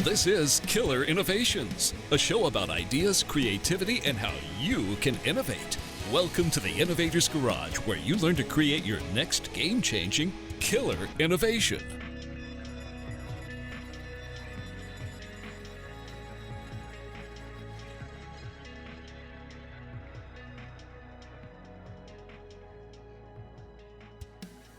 This is Killer Innovations, a show about ideas, creativity, and how you can innovate. Welcome to the Innovator's Garage, where you learn to create your next game-changing killer innovation.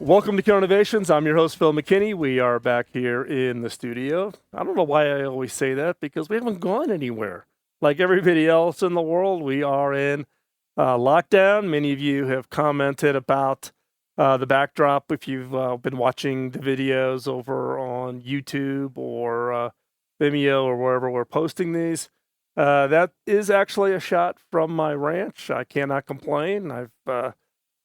Welcome to Killer Innovations. I'm your host, Phil McKinney. We are back here in the studio. I don't know why I always say that, because we haven't gone anywhere. Like everybody else in the world, we are in lockdown. Many of you have commented about the backdrop if you've been watching the videos over on YouTube or Vimeo or wherever we're posting these. That is actually a shot from my ranch. I cannot complain. I've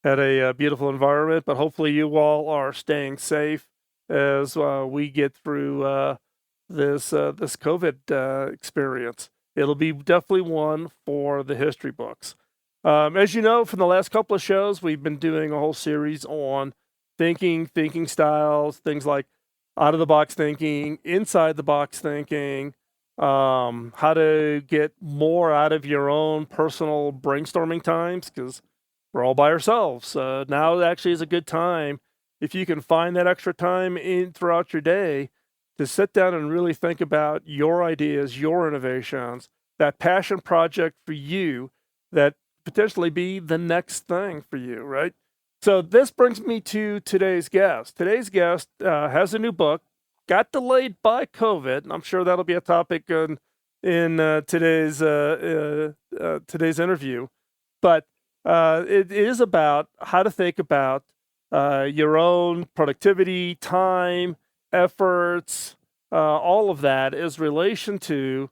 had a beautiful environment, but hopefully you all are staying safe as we get through this COVID experience. It'll be definitely one for the history books. As you know, from the last couple of shows, we've been doing a whole series on thinking styles, things like out-of-the-box thinking, inside-the-box thinking, how to get more out of your own personal brainstorming times, because we're all by ourselves. Now actually is a good time, if you can find that extra time in throughout your day, to sit down and really think about your ideas, your innovations, that passion project for you that potentially be the next thing for you, right? So this brings me to today's guest. Today's guest has a new book, got delayed by COVID, and I'm sure that'll be a topic in today's interview. But it is about how to think about your own productivity, time, efforts, all of that is relation to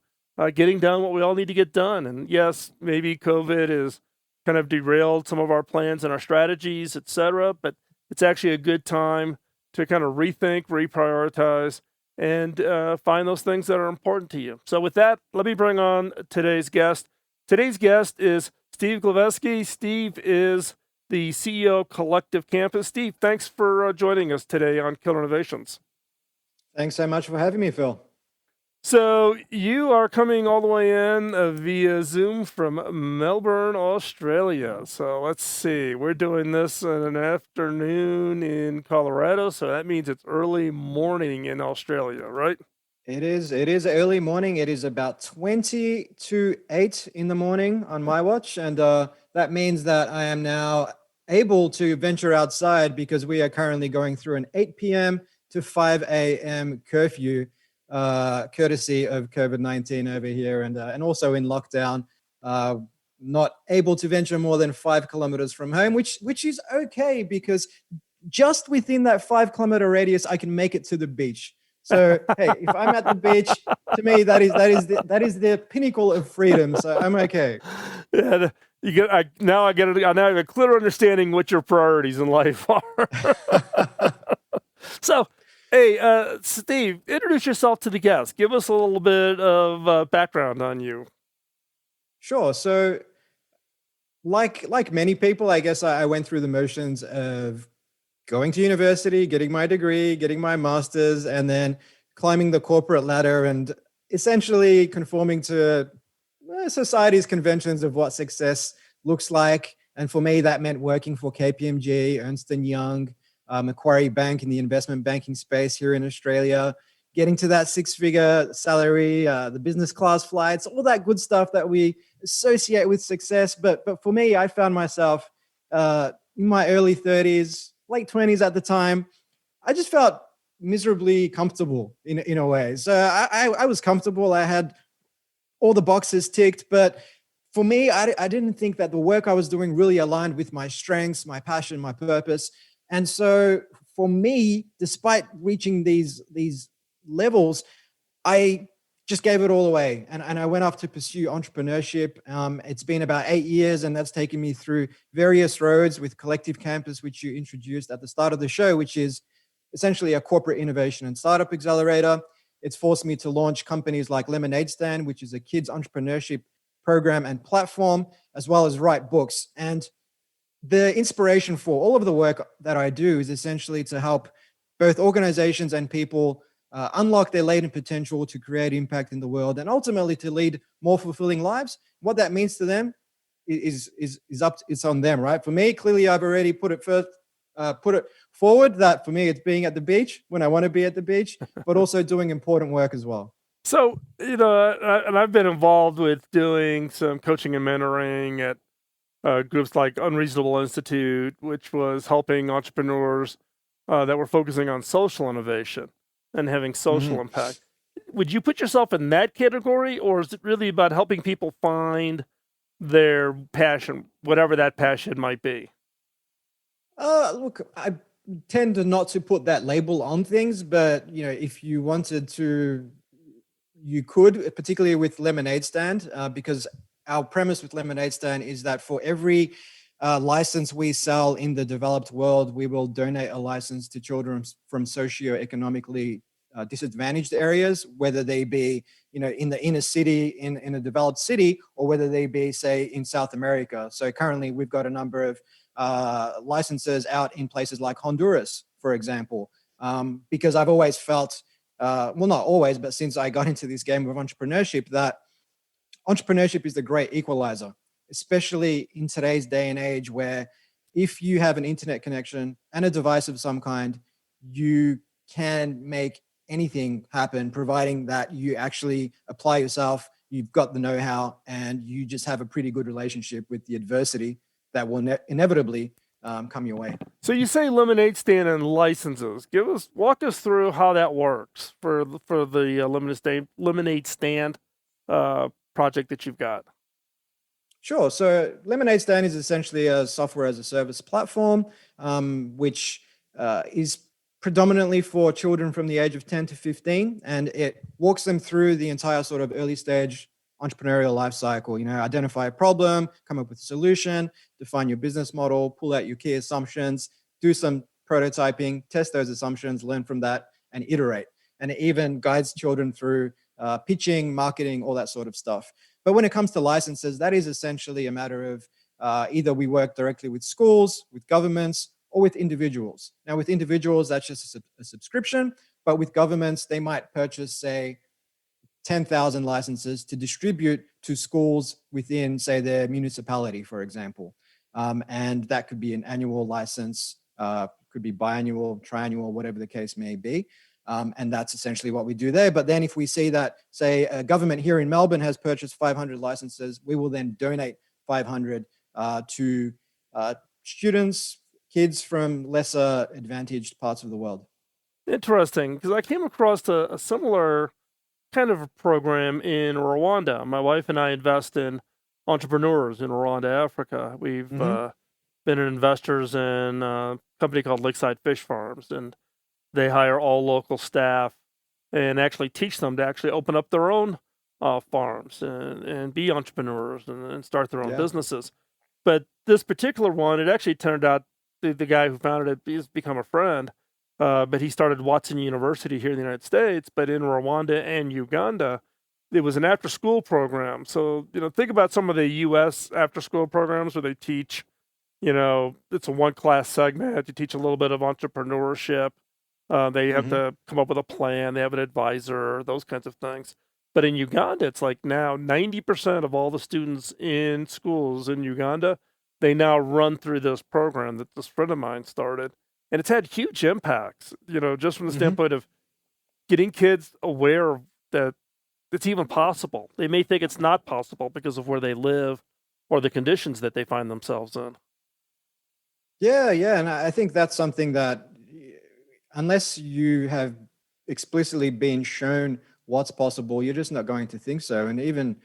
getting done what we all need to get done. And yes, maybe COVID has kind of derailed some of our plans and our strategies, etc. But it's actually a good time to kind of rethink, reprioritize, and find those things that are important to you. So with that, let me bring on today's guest. Today's guest is Steve Glaveski. Steve is the CEO of Collective Campus. Steve, thanks for joining us today on Killer Innovations. Thanks so much for having me, Phil. So you are coming all the way in via Zoom from Melbourne, Australia. So let's see, we're doing this in an afternoon in Colorado, so that means it's early morning in Australia, right? It is early morning. It is about 20 to 8 in the morning on my watch. And that means that I am now able to venture outside, because we are currently going through an 8 p.m. to 5 a.m. curfew, courtesy of COVID-19 over here, and also in lockdown, not able to venture more than 5 kilometers from home, which is okay, because just within that 5-kilometer radius, I can make it to the beach. So hey, if I'm at the beach, to me that is the pinnacle of freedom. So I'm okay. Yeah, now I have a clear understanding what your priorities in life are. So, hey, Steve, introduce yourself to the guest. Give us a little bit of background on you. Sure. So, like many people, I guess I went through the motions of going to university, getting my degree, getting my master's, and then climbing the corporate ladder and essentially conforming to society's conventions of what success looks like. And for me, that meant working for KPMG, Ernst & Young, Macquarie Bank in the investment banking space here in Australia, getting to that 6-figure salary, the business class flights, all that good stuff that we associate with success. But for me, I found myself in my early 30s, late 20s at the time. I just felt miserably comfortable in a way. So I was comfortable. I had all the boxes ticked, but for me, I didn't think that the work I was doing really aligned with my strengths, my passion, my purpose. And so for me, despite reaching these levels, I just gave it all away. And I went off to pursue entrepreneurship. It's been about 8 years, and that's taken me through various roads with Collective Campus, which you introduced at the start of the show, which is essentially a corporate innovation and startup accelerator. It's forced me to launch companies like Lemonade Stand, which is a kids entrepreneurship program and platform, as well as write books. And the inspiration for all of the work that I do is essentially to help both organizations and people unlock their latent potential to create impact in the world, and ultimately to lead more fulfilling lives. What that means to them is up. It's on them, right? For me, clearly, I've already put it forward that for me, it's being at the beach when I want to be at the beach, but also doing important work as well. So, and I've been involved with doing some coaching and mentoring at groups like Unreasonable Institute, which was helping entrepreneurs that were focusing on social innovation and having social Mhm. impact. Would you put yourself in that category, or is it really about helping people find their passion, whatever that passion might be? Look, I tend to not to put that label on things, but if you wanted to, you could, particularly with Lemonade Stand, because our premise with Lemonade Stand is that for every license we sell in the developed world, we will donate a license to children from socioeconomically disadvantaged areas, whether they be in the inner city in a developed city, or whether they be, say, in South America. So currently we've got a number of licenses out in places like Honduras, for example, because I've always felt, well, not always, but since I got into this game of entrepreneurship, that entrepreneurship is the great equalizer, especially in today's day and age, where if you have an internet connection and a device of some kind, you can make anything happen, providing that you actually apply yourself, you've got the know-how, and you just have a pretty good relationship with the adversity that will inevitably come your way. So you say Lemonade Stand and licenses. Walk us through how that works for the Lemonade Stand project that you've got. Sure. So Lemonade Stand is essentially a software as a service platform, which is predominantly for children from the age of 10 to 15. And it walks them through the entire sort of early stage entrepreneurial life cycle. Identify a problem, come up with a solution, define your business model, pull out your key assumptions, do some prototyping, test those assumptions, learn from that, and iterate. And it even guides children through pitching, marketing, all that sort of stuff. But when it comes to licenses, that is essentially a matter of either we work directly with schools, with governments, or with individuals. Now, with individuals, that's just a subscription. But with governments, they might purchase, say, 10,000 licenses to distribute to schools within, say, their municipality, for example. And that could be an annual license, could be biannual, triannual, whatever the case may be. And that's essentially what we do there. But then if we see that, say, a government here in Melbourne has purchased 500 licenses, we will then donate 500 to students, kids from lesser advantaged parts of the world. Interesting, because I came across a similar kind of a program in Rwanda. My wife and I invest in entrepreneurs in Rwanda, Africa. We've been investors in a company called Lakeside Fish Farms, and they hire all local staff and actually teach them to actually open up their own farms and be entrepreneurs and start their own businesses. But this particular one, it actually turned out the guy who founded it, he's become a friend, but he started Watson University here in the United States. But in Rwanda and Uganda, it was an after-school program. So, think about some of the U.S. after-school programs where they teach, it's a one-class segment. You teach a little bit of entrepreneurship. They have to come up with a plan. They have an advisor, those kinds of things. But in Uganda, it's like now 90% of all the students in schools in Uganda, they now run through this program that this friend of mine started. And it's had huge impacts, just from the standpoint of getting kids aware that it's even possible. They may think it's not possible because of where they live or the conditions that they find themselves in. Yeah. And I think that's something that, unless you have explicitly been shown what's possible, you're just not going to think so. And even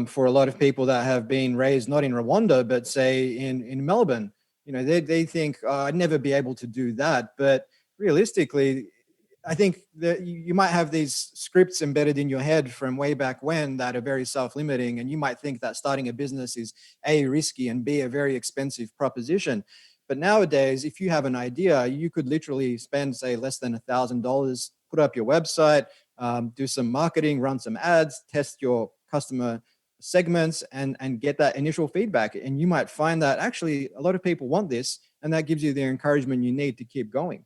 for a lot of people that have been raised not in Rwanda, but say in Melbourne, they think, oh, I'd never be able to do that. But realistically, I think that you might have these scripts embedded in your head from way back when that are very self-limiting. And you might think that starting a business is A, risky, and B, a very expensive proposition. But nowadays, if you have an idea, you could literally spend, say, less than $1,000, put up your website, do some marketing, run some ads, test your customer segments, and get that initial feedback. And you might find that actually a lot of people want this, and that gives you the encouragement you need to keep going.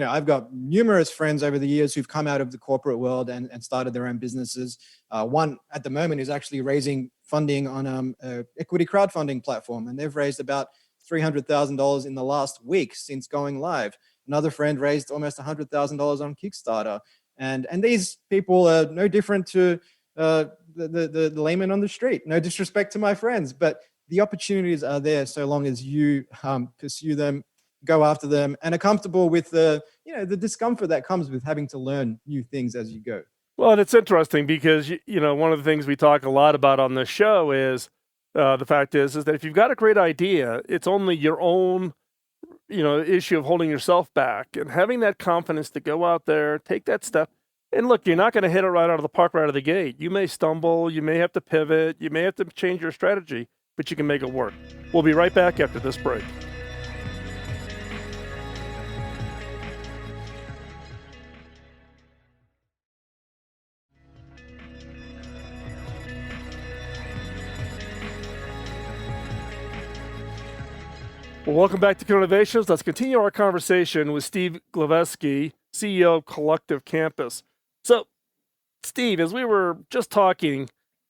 I've got numerous friends over the years who've come out of the corporate world and started their own businesses. One at the moment is actually raising funding on a equity crowdfunding platform, and they've raised about $300,000 in the last week since going live. Another friend raised almost $100,000 on Kickstarter, and these people are no different to the layman on the street. No disrespect to my friends, but the opportunities are there so long as you pursue them, go after them, and are comfortable with the discomfort that comes with having to learn new things as you go. Well, and it's interesting because one of the things we talk a lot about on this show is the fact is that if you've got a great idea, it's only your own issue of holding yourself back and having that confidence to go out there, take that step. And look, you're not going to hit it right out of the park, right out of the gate. You may stumble, you may have to pivot, you may have to change your strategy, but you can make it work. We'll be right back after this break. Well, welcome back to Innovations. Let's continue our conversation with Steve Glaveski, CEO of Collective Campus. So, Steve, as we were just talking,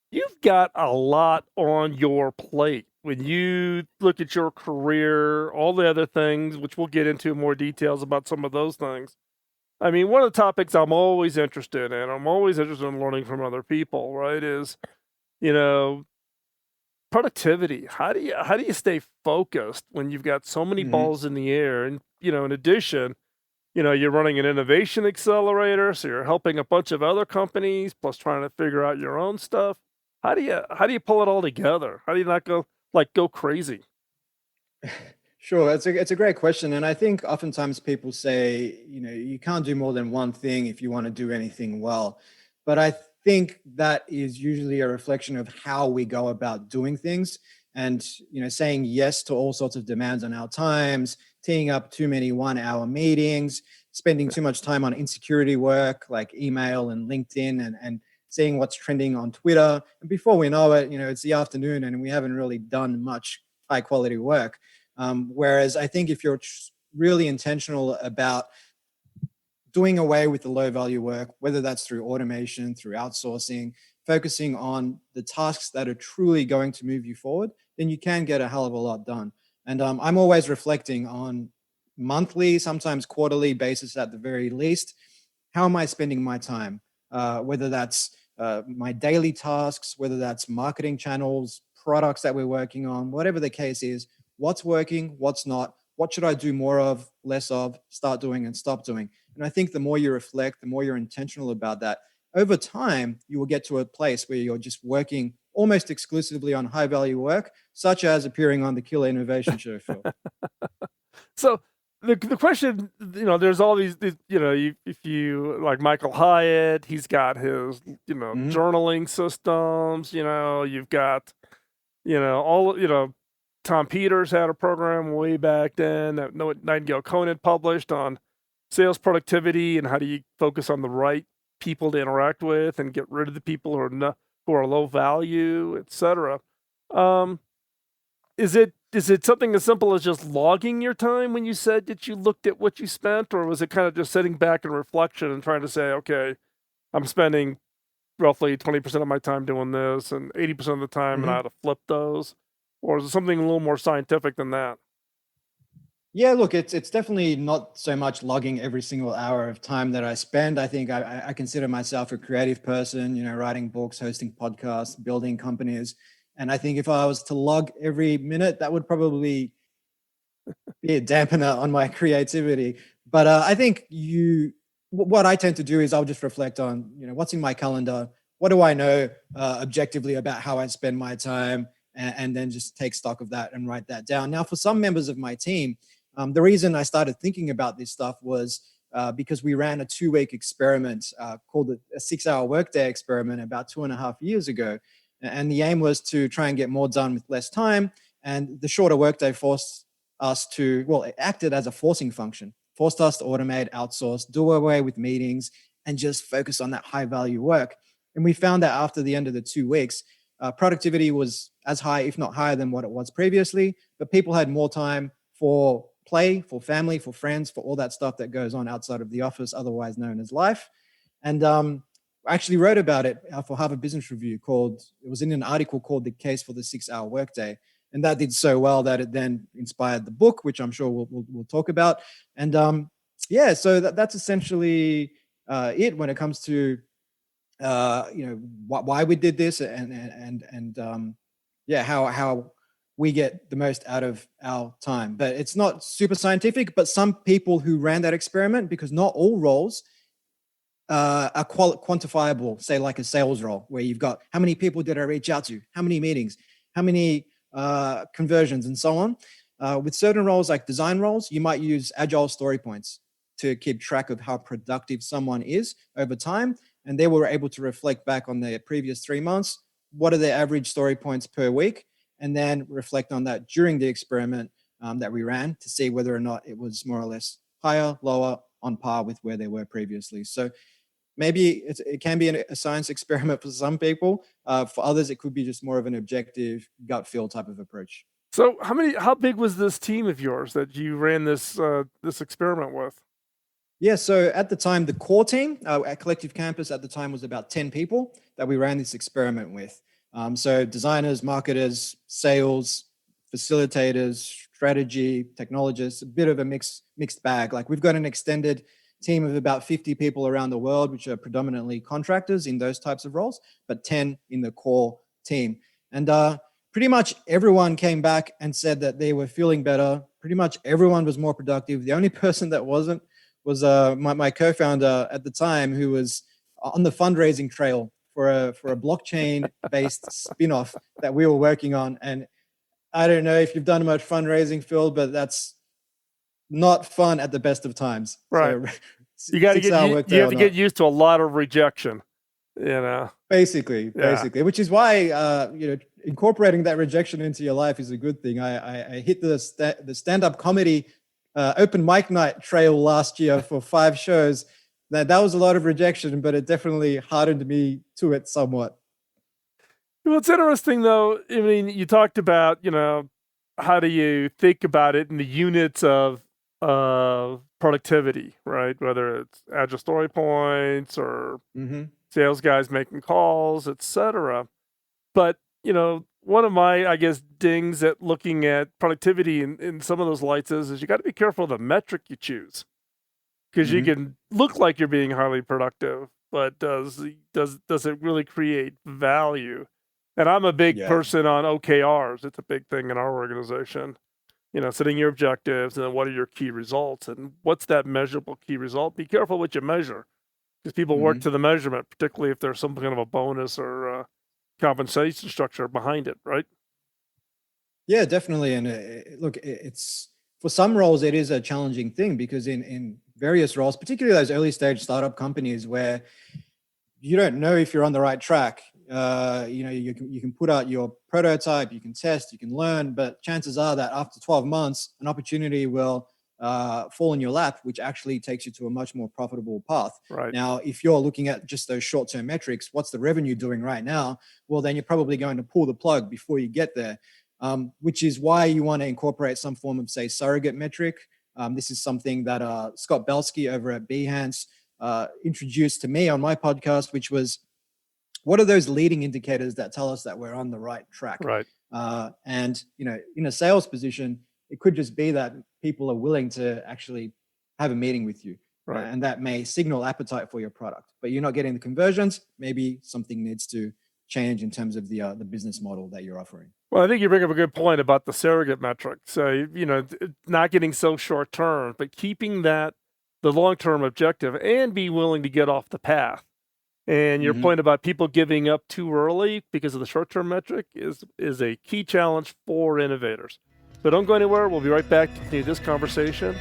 you've got a lot on your plate. When you look at your career, all the other things, which we'll get into more details about some of those things. I mean, one of the topics I'm always interested in learning from other people, right, is, productivity. How do you stay focused when you've got so many balls in the air? And, in addition, you're running an innovation accelerator, so you're helping a bunch of other companies, plus trying to figure out your own stuff. How do you pull it all together? How do you not go crazy? Sure, it's a great question, and I think oftentimes people say, you can't do more than one thing if you want to do anything well. But I think that is usually a reflection of how we go about doing things, and saying yes to all sorts of demands on our times, teeing up too many 1-hour meetings, spending too much time on insecurity work like email and LinkedIn, and seeing what's trending on Twitter. And before we know it, it's the afternoon and we haven't really done much high quality work. Whereas I think if you're really intentional about doing away with the low value work, whether that's through automation, through outsourcing, focusing on the tasks that are truly going to move you forward, then you can get a hell of a lot done. And I'm always reflecting on monthly, sometimes quarterly basis at the very least. How am I spending my time? Whether that's my daily tasks, whether that's marketing channels, products that we're working on, whatever the case is, what's working, what's not, what should I do more of, less of, start doing and stop doing. And I think the more you reflect, the more you're intentional about that, over time, you will get to a place where you're just working almost exclusively on high value work, such as appearing on the Killer Innovation Show, Phil. So the question, there's all these if you like Michael Hyatt, he's got his, journaling systems, you've got, all, Tom Peters had a program way back then that Nightingale Conant published on sales productivity and how do you focus on the right people to interact with and get rid of the people who are low value, etc. Is it something as simple as just logging your time when you said that you looked at what you spent, or was it kind of just sitting back in reflection and trying to say, okay, I'm spending roughly 20% of my time doing this and 80% of the time and I had to flip those? Or is it something a little more scientific than that? Yeah, look, it's definitely not so much logging every single hour of time that I spend. I think I consider myself a creative person, writing books, hosting podcasts, building companies. And I think if I was to log every minute, that would probably be a dampener on my creativity. But I think what I tend to do is I'll just reflect on, what's in my calendar. What do I know objectively about how I spend my time? And then just take stock of that and write that down. Now, for some members of my team, the reason I started thinking about this stuff was because we ran a 2-week experiment called a 6-hour Workday experiment about 2.5 years ago. And the aim was to try and get more done with less time. And the shorter Workday forced us to, it acted as a forcing function, forced us to automate, outsource, do away with meetings, and just focus on that high value work. And we found that after the end of the 2 weeks, productivity was as high, if not higher than what it was previously, but people had more time for play, for family, for friends, for all that stuff that goes on outside of the office, otherwise known as life. And I actually wrote about it for Harvard Business Review. It was in an article called "The Case for the 6-Hour Workday," and that did so well that it then inspired the book, which I'm sure we'll talk about. And so that's essentially it when it comes to why we did this and how we get the most out of our time. But it's not super scientific, but some people who ran that experiment, because not all roles are quantifiable, say like a sales role, where you've got how many people did I reach out to, how many meetings, how many conversions, and so on. With certain roles like design roles, you might use agile story points to keep track of how productive someone is over time. And they were able to reflect back on their previous 3 months. What are their average story points per week? And then reflect on that during the experiment that we ran to see whether or not it was more or less higher, lower, on par with where they were previously. So maybe it can be a science experiment for some people. For others, it could be just more of an objective gut feel type of approach. So how big was this team of yours that you ran this experiment with? Yeah, so at the time, the core team at Collective Campus at the time was about 10 people that we ran this experiment with. So designers, marketers, sales, facilitators, strategy, technologists, a bit of a mixed bag. Like we've got an extended team of about 50 people around the world, which are predominantly contractors in those types of roles, but 10 in the core team. And pretty much everyone came back and said that they were feeling better. Pretty much everyone was more productive. The only person that wasn't was my co-founder at the time, who was on the fundraising trail for a blockchain-based spin-off that we were working on. And I don't know if you've done much fundraising, Phil, but that's not fun at the best of times. Right. So, you have to get used to a lot of rejection, Basically, which is why incorporating that rejection into your life is a good thing. I hit the stand-up comedy open mic night trail last year for 5 shows. That was a lot of rejection, but it definitely hardened me to it somewhat. Well, it's interesting though. I mean, you talked about, how do you think about it in the units of productivity, right? Whether it's agile story points or sales guys making calls, etc. But, one of my, I guess, dings at looking at productivity in some of those lights is you got to be careful of the metric you choose, because you can look like you're being highly productive, but does it really create value? And I'm a big person on OKRs. It's a big thing in our organization. Setting your objectives and then what are your key results and what's that measurable key result? Be careful what you measure, because people work to the measurement, particularly if there's some kind of a bonus or compensation structure behind it, right? Yeah, definitely. And look, it's for some roles, it is a challenging thing, because in various roles, particularly those early stage startup companies where you don't know if you're on the right track, you can put out your prototype, you can test, you can learn, but chances are that after 12 months, an opportunity will fall in your lap, which actually takes you to a much more profitable path. Right. Now, if you're looking at just those short-term metrics, what's the revenue doing right now? Well, then you're probably going to pull the plug before you get there, which is why you want to incorporate some form of, say, surrogate metric. This is something that Scott Belsky over at Behance introduced to me on my podcast, which was, what are those leading indicators that tell us that we're on the right track? Right. And, in a sales position, it could just be that people are willing to actually have a meeting with you. Right. And that may signal appetite for your product, but you're not getting the conversions. Maybe something needs to change in terms of the business model that you're offering. Well, I think you bring up a good point about the surrogate metric. So, not getting so short term, but keeping that the long-term objective and be willing to get off the path. And your point about people giving up too early because of the short-term metric is a key challenge for innovators. So don't go anywhere. We'll be right back to continue this conversation.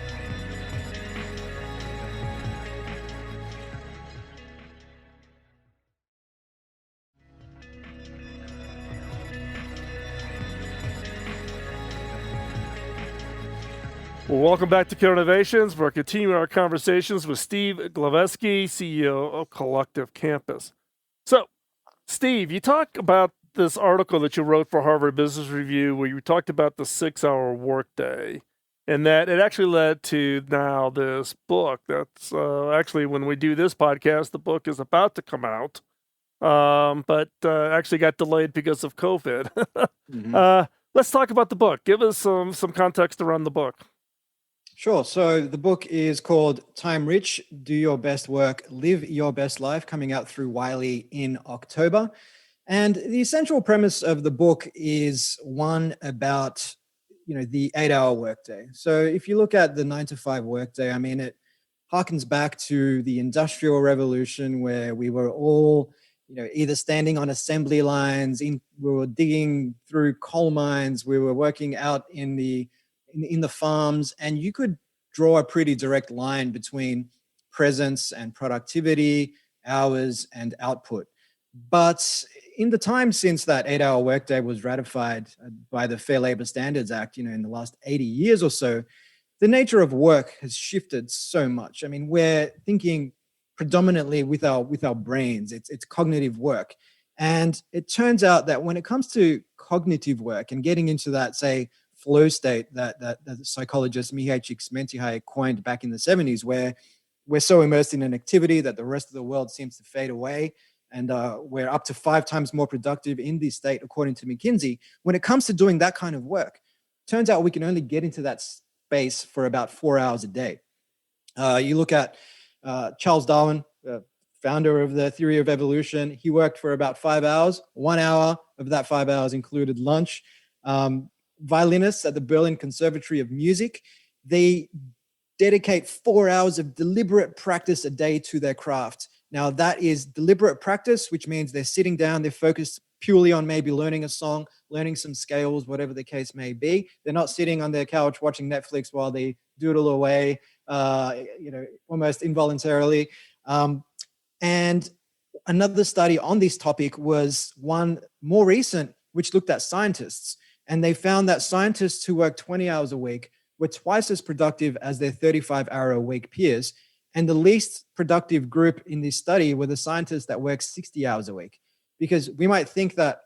Well, welcome back to Killer Innovations. We're continuing our conversations with Steve Glaveski, CEO of Collective Campus. So, Steve, you talk about this article that you wrote for Harvard Business Review where you talked about the 6-hour workday and that it actually led to now this book. That's actually, when we do this podcast, the book is about to come out, but actually got delayed because of COVID. Let's talk about the book. Give us some context around the book. Sure. So the book is called Time Rich, Do Your Best Work, Live Your Best Life, coming out through Wiley in October. And the essential premise of the book is one about, the 8-hour workday. So if you look at the 9-to-5 workday, I mean, it harkens back to the Industrial Revolution, where we were all, either standing on assembly lines, we were digging through coal mines, we were working out in the farms, and you could draw a pretty direct line between presence and productivity, hours and output. But in the time since that 8-hour workday was ratified by the Fair Labor Standards Act, in the last 80 years or so, the nature of work has shifted so much. I mean, we're thinking predominantly with our brains. It's cognitive work. And it turns out that when it comes to cognitive work and getting into that, say, flow state that the psychologist Mihaly Csikszentmihalyi coined back in the 70s, where we're so immersed in an activity that the rest of the world seems to fade away, and we're up to 5 times more productive in this state, according to McKinsey. When it comes to doing that kind of work, turns out we can only get into that space for about 4 hours a day. You look at Charles Darwin, founder of the theory of evolution. He worked for about 5 hours. 1 hour of that 5 hours included lunch. Violinists at the Berlin Conservatory of Music, they dedicate 4 hours of deliberate practice a day to their craft. Now, that is deliberate practice, which means they're sitting down, they're focused purely on maybe learning a song, learning some scales, whatever the case may be. They're not sitting on their couch watching Netflix while they doodle away, almost involuntarily. And another study on this topic was one more recent, which looked at scientists. And they found that scientists who work 20 hours a week were twice as productive as their 35-hour-a-week peers. And the least productive group in this study were the scientists that work 60 hours a week. Because we might think that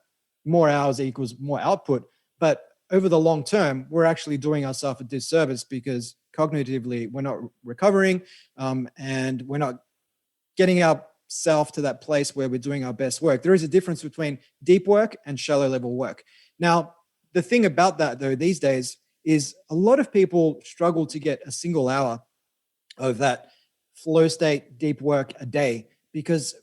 more hours equals more output, but over the long term, we're actually doing ourselves a disservice, because cognitively, we're not recovering, and we're not getting ourselves to that place where we're doing our best work. There is a difference between deep work and shallow level work. Now, the thing about that, though, these days is a lot of people struggle to get a single hour of that flow state deep work a day, because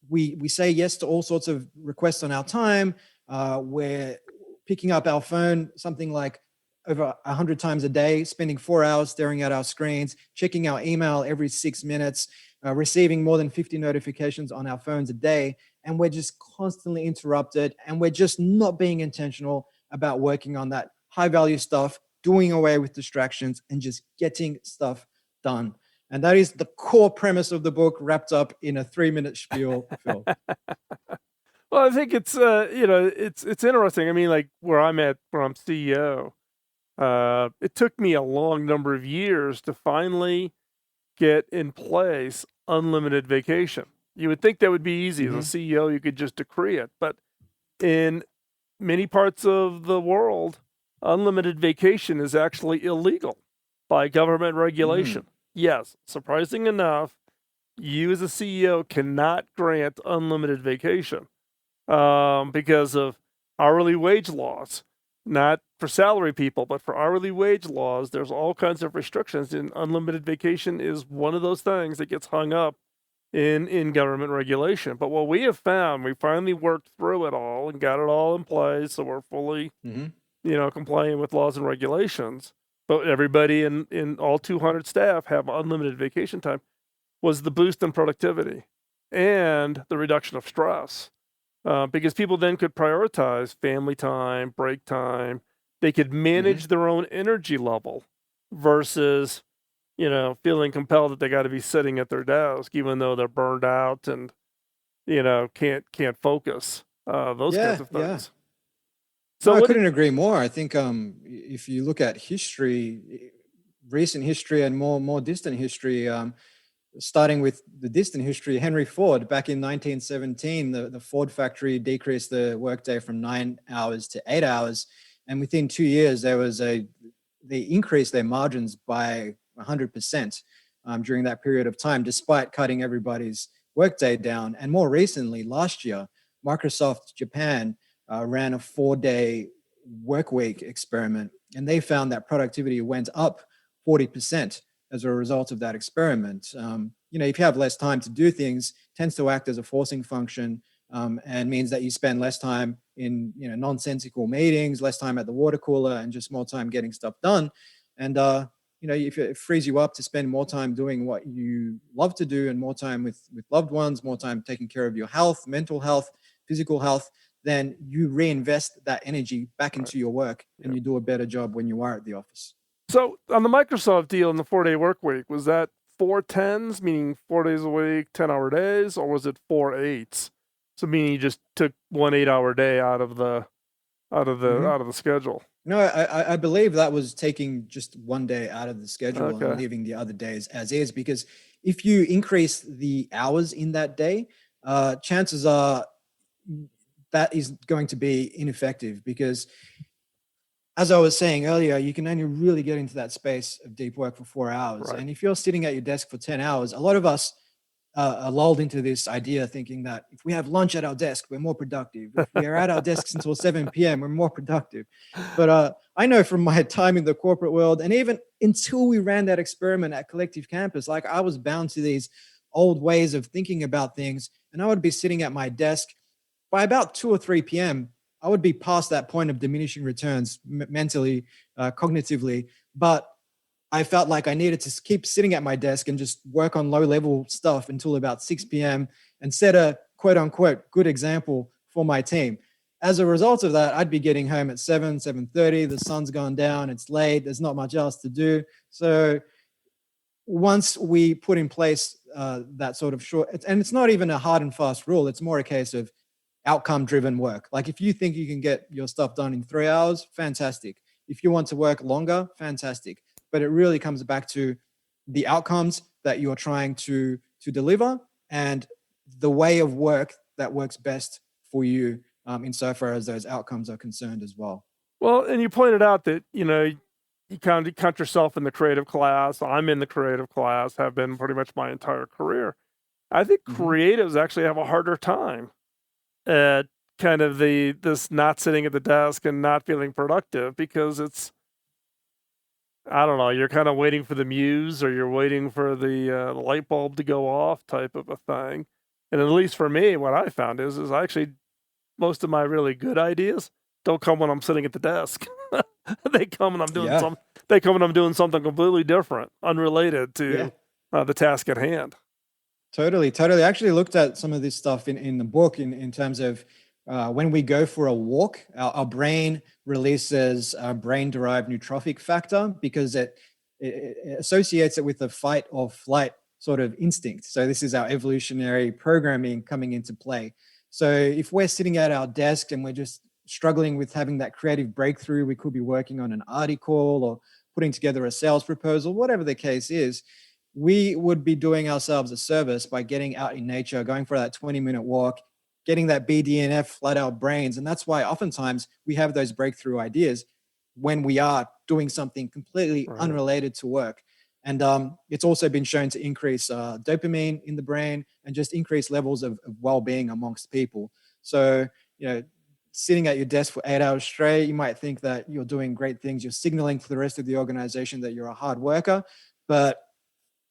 we say yes to all sorts of requests on our time. We're picking up our phone something like over 100 times a day, spending 4 hours staring at our screens, checking our email every 6 minutes, receiving more than 50 notifications on our phones a day. And we're just constantly interrupted, and we're just not being intentional about working on that high value stuff, doing away with distractions, and just getting stuff done. And that is the core premise of the book, wrapped up in a 3-minute spiel, Phil. Well, I think it's it's interesting. I mean, like where I'm CEO, it took me a long number of years to finally get in place unlimited vacation. You would think that would be easy. As a CEO, you could just decree it. But in many parts of the world, unlimited vacation is actually illegal by government regulation. Yes, surprising enough, you as a CEO cannot grant unlimited vacation because of hourly wage laws. Not for salary people, but for hourly wage laws. There's all kinds of restrictions, and unlimited vacation is one of those things that gets hung up in government regulation. But what we have found, we finally worked through it all and got it all in place, so we're fully complying with laws and regulations. But everybody in all 200 staff have unlimited vacation time, was the boost in productivity and the reduction of stress. Because people then could prioritize family time, break time. They could manage their own energy level versus, feeling compelled that they got to be sitting at their desk, even though they're burned out and, can't focus. Those kinds of things. So I couldn't agree more. I think if you look at history, recent history and more distant history, starting with the distant history, Henry Ford, back in 1917, the Ford factory decreased the workday from 9 hours to 8 hours. And within 2 years, there was a they increased their margins by 100% during that period of time, despite cutting everybody's workday down. And more recently, last year, Microsoft Japan ran a 4-day work week experiment, and they found that productivity went up 40% as a result of that experiment. If you have less time to do things, tends to act as a forcing function, and means that you spend less time in nonsensical meetings, less time at the water cooler, and just more time getting stuff done. And if it frees you up to spend more time doing what you love to do, and more time with loved ones, more time taking care of your health, mental health, physical health, then you reinvest that energy back into your work, and you do a better job when you are at the office. So on the Microsoft deal in the 4-day work week, was that 4 10s, meaning 4 days a week, 10-hour days, or was it 4 8s? So meaning you just took 1 8-hour day out of the schedule. No, I believe that was taking just 1 day out of the schedule and leaving the other days as is, because if you increase the hours in that day, chances are that is going to be ineffective, because as I was saying earlier, you can only really get into that space of deep work for 4 hours. Right. And if you're sitting at your desk for 10 hours, a lot of us are lulled into this idea thinking that if we have lunch at our desk, we're more productive. If we are at our desks until 7 p.m., we're more productive. But I know from my time in the corporate world, and even until we ran that experiment at Collective Campus, like I was bound to these old ways of thinking about things. And I would be sitting at my desk by about 2 or 3 p.m. I would be past that point of diminishing returns mentally, cognitively, but I felt like I needed to keep sitting at my desk and just work on low-level stuff until about 6 p.m. and set a quote-unquote good example for my team. As a result of that, I'd be getting home at 7:30. The sun's gone down. It's late. There's not much else to do. So once we put in place that sort of short, and it's not even a hard and fast rule. It's more a case of outcome-driven work. Like if you think you can get your stuff done in 3 hours, fantastic. If you want to work longer, fantastic. But it really comes back to the outcomes that you're trying to deliver, and the way of work that works best for you, insofar as those outcomes are concerned as well. Well, and you pointed out that, you kind of count yourself in the creative class. I'm in the creative class, have been pretty much my entire career. I think creatives actually have a harder time at kind of this not sitting at the desk and not feeling productive, because it's, I don't know, you're kind of waiting for the muse, or you're waiting for the light bulb to go off type of a thing. And at least for me, what I found is actually most of my really good ideas don't come when I'm sitting at the desk. They come when I'm doing something completely different, unrelated to the task at hand. Totally. I actually looked at some of this stuff in the book in terms of when we go for a walk, our brain releases a brain-derived neurotrophic factor, because it associates it with the fight or flight sort of instinct. So this is our evolutionary programming coming into play. So if we're sitting at our desk and we're just struggling with having that creative breakthrough, we could be working on an article or putting together a sales proposal, whatever the case is, we would be doing ourselves a service by getting out in nature, going for that 20-minute walk, getting that BDNF, flat out brains. And that's why oftentimes we have those breakthrough ideas when we are doing something completely unrelated to work. And it's also been shown to increase dopamine in the brain and just increase levels of well-being amongst people. So, sitting at your desk for 8 hours straight, you might think that you're doing great things. You're signaling to the rest of the organization that you're a hard worker, but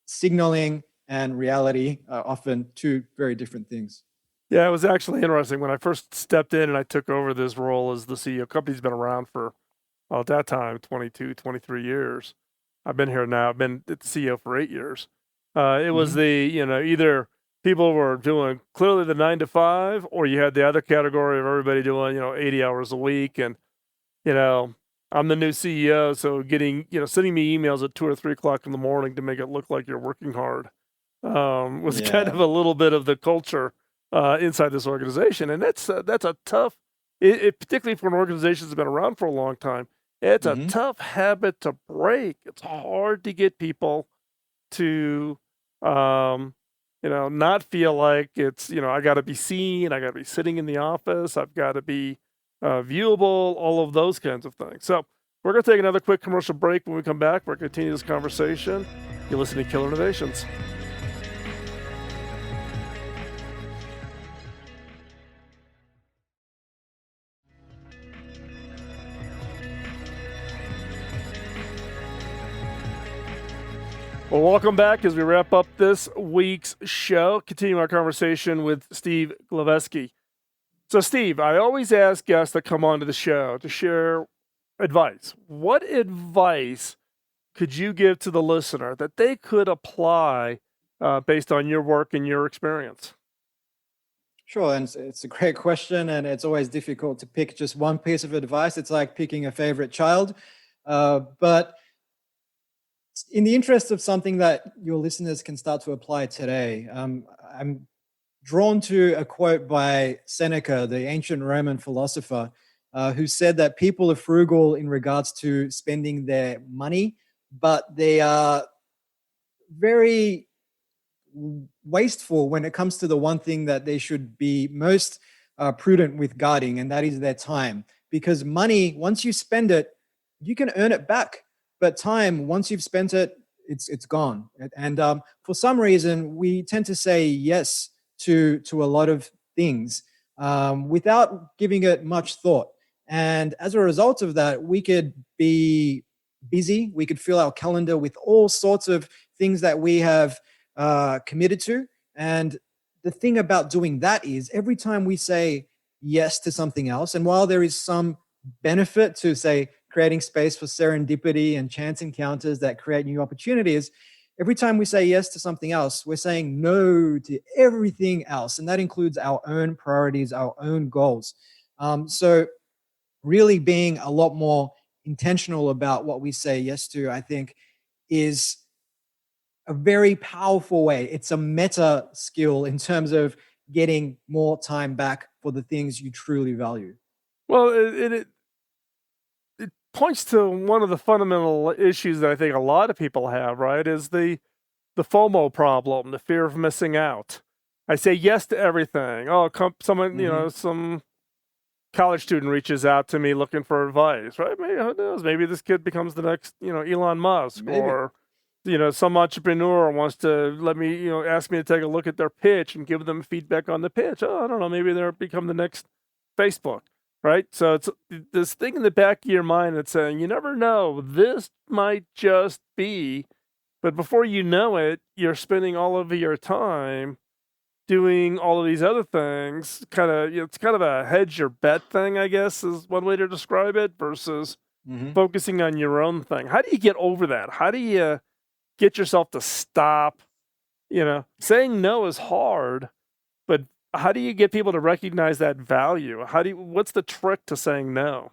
signaling and reality are often two very different things. Yeah, it was actually interesting. When I first stepped in and I took over this role as the CEO, company's been around for, at that time, 22, 23 years. I've been here now. I've been the CEO for 8 years. It was either people were doing clearly the 9 to 5, or you had the other category of everybody doing, 80 hours a week. And, I'm the new CEO, so sending me emails at 2 or 3 o'clock in the morning to make it look like you're working hard was kind of a little bit of the culture inside this organization. And that's a tough, particularly for an organization that's been around for a long time, it's a tough habit to break. It's hard to get people to, not feel like it's, I got to be seen, I got to be sitting in the office, I've got to be viewable, all of those kinds of things. So We're going to take another quick commercial break. When we come back, we're going to continue this conversation. You're listening to Killer Innovations. Well, welcome back as we wrap up this week's show. Continue our conversation with Steve Glaveski. So, Steve, I always ask guests that come onto the show to share advice. What advice could you give to the listener that they could apply based on your work and your experience? Sure, and it's a great question, and it's always difficult to pick just one piece of advice. It's like picking a favorite child. But in the interest of something that your listeners can start to apply today, I'm drawn to a quote by Seneca, the ancient Roman philosopher, who said that people are frugal in regards to spending their money, but they are very wasteful when it comes to the one thing that they should be most prudent with guarding, and that is their time. Because money, once you spend it, you can earn it back. But time, once you've spent it, it's gone. And for some reason, we tend to say yes to a lot of things without giving it much thought. And as a result of that, we could be busy. We could fill our calendar with all sorts of things that we have committed to. And the thing about doing that is every time we say yes to something else, and while there is some benefit to, say, creating space for serendipity and chance encounters that create new opportunities, every time we say yes to something else, we're saying no to everything else. And that includes our own priorities, our own goals. So really being a lot more intentional about what we say yes to, I think, is a very powerful way. It's a meta skill in terms of getting more time back for the things you truly value. Well, it points to one of the fundamental issues that I think a lot of people have, right, is the FOMO problem, the fear of missing out. I say yes to everything. Oh, someone, some college student reaches out to me looking for advice, right? Maybe, who knows? Maybe this kid becomes the next, Elon Musk. Maybe. Or, some entrepreneur wants to let me, ask me to take a look at their pitch and give them feedback on the pitch. Oh, I don't know. Maybe they'll become the next Facebook, right? So it's this thing in the back of your mind that's saying, you never know, this might just be, but before you know it, you're spending all of your time doing all of these other things. It's kind of a hedge your bet thing, I guess, is one way to describe it, versus focusing on your own thing. How do you get over that? How do you get yourself to stop? Saying no is hard, but how do you get people to recognize that value? What's the trick to saying no?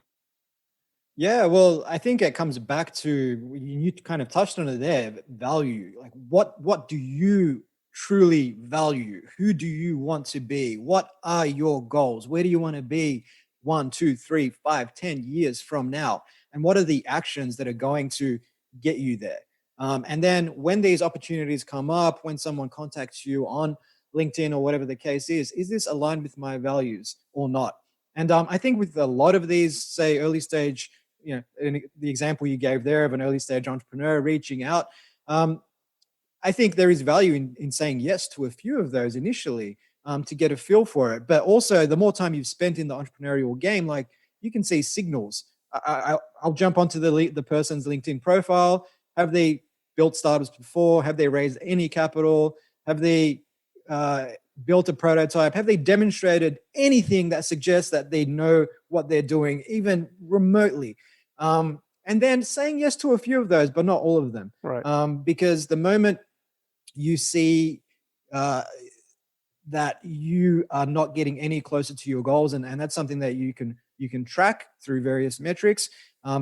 Yeah, well, I think it comes back to, you kind of touched on it there, value. Like what do you truly value? Who do you want to be? What are your goals? Where do you want to be 1, 2, 3, 5, 10 years from now? And what are the actions that are going to get you there? And then when these opportunities come up, when someone contacts you on LinkedIn or whatever the case is this aligned with my values or not? And I think with a lot of these, say, early stage, in the example you gave there of an early stage entrepreneur reaching out, I think there is value in saying yes to a few of those initially to get a feel for it. But also, the more time you've spent in the entrepreneurial game, like, you can see signals. I'll jump onto the person's LinkedIn profile. Have they built startups before? Have they raised any capital? Have they built a prototype? Have they demonstrated anything that suggests that they know what they're doing, even remotely? And then saying yes to a few of those, but not all of them. Right. Because the moment you see that you are not getting any closer to your goals, and that's something that you can track through various metrics,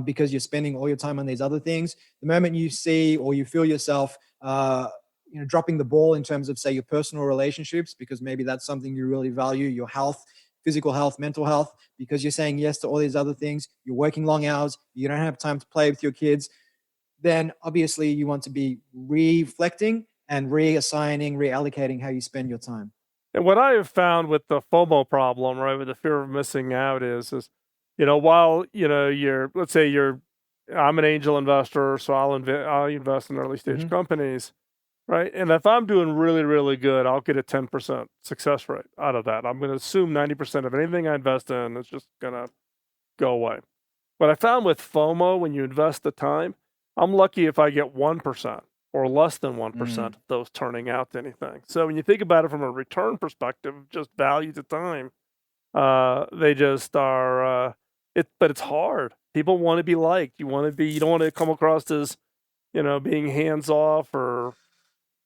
because you're spending all your time on these other things. The moment you see or you feel yourself dropping the ball in terms of, say, your personal relationships, because maybe that's something you really value, your health, physical health, mental health, because you're saying yes to all these other things, you're working long hours, you don't have time to play with your kids, then obviously you want to be reflecting and reassigning, reallocating how you spend your time. And what I have found with the FOMO problem, right, with the fear of missing out is while, let's say you're I'm an angel investor, so I'll invest in early stage companies, right? And if I'm doing really, really good, I'll get a 10% success rate out of that. I'm going to assume 90% of anything I invest in is just going to go away. But I found with FOMO, when you invest the time, I'm lucky if I get 1% or less than 1% of those turning out to anything. So when you think about it from a return perspective, just value to time, they just are, but it's hard. People want to be liked. You don't want to come across as, being hands off or,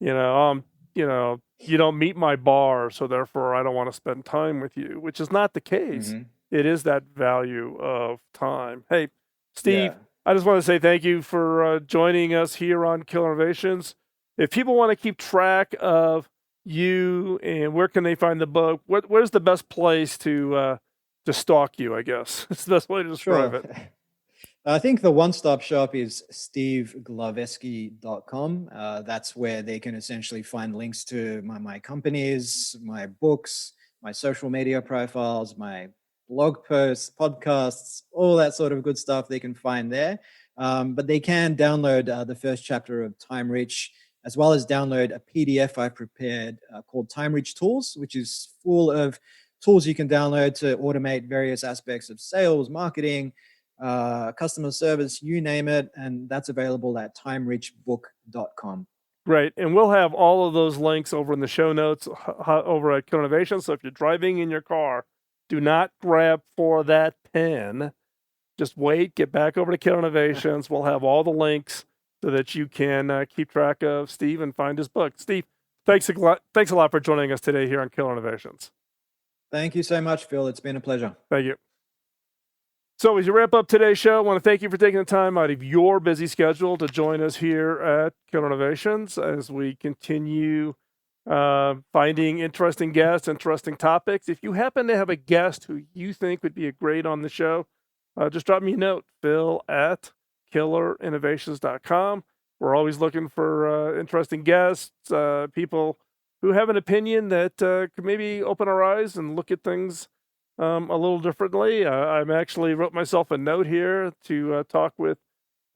you don't meet my bar, so therefore I don't want to spend time with you, which is not the case. It is that value of time. Hey, Steve, I just want to say thank you for joining us here on Killer Innovations. If people want to keep track of you and where can they find the book, where's the best place to stalk you, I guess? It's the best way to describe it. I think the one-stop shop is steveglaveski.com. That's where they can essentially find links to my companies, my books, my social media profiles, my blog posts, podcasts, all that sort of good stuff they can find there. But they can download the first chapter of Time Reach, as well as download a PDF I prepared called Time Reach Tools, which is full of tools you can download to automate various aspects of sales, marketing, customer service, you name it. And that's available at timereachbook.com. Great. And we'll have all of those links over in the show notes over at Killer Innovation. So if you're driving in your car, do not grab for that pen. Just wait, get back over to Killer Innovations. We'll have all the links so that you can keep track of Steve and find his book. Steve, thanks a lot for joining us today here on Killer Innovations. Thank you so much, Phil. It's been a pleasure. Thank you. So as you wrap up today's show, I want to thank you for taking the time out of your busy schedule to join us here at Killer Innovations as we continue finding interesting guests, interesting topics. If you happen to have a guest who you think would be a great on the show, just drop me a note, phil@killerinnovations.com. We're always looking for interesting guests, people who have an opinion that could maybe open our eyes and look at things a little differently. I'm actually wrote myself a note here to talk with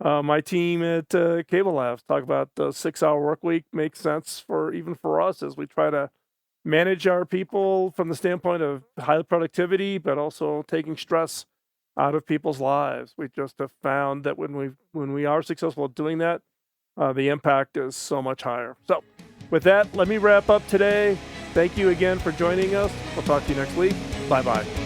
my team at Cable Labs, talk about the 6-hour work week makes sense even for us as we try to manage our people from the standpoint of high productivity, but also taking stress out of people's lives. We just have found that when we are successful at doing that, the impact is so much higher. So with that, let me wrap up today. Thank you again for joining us. We'll talk to you next week. Bye-bye.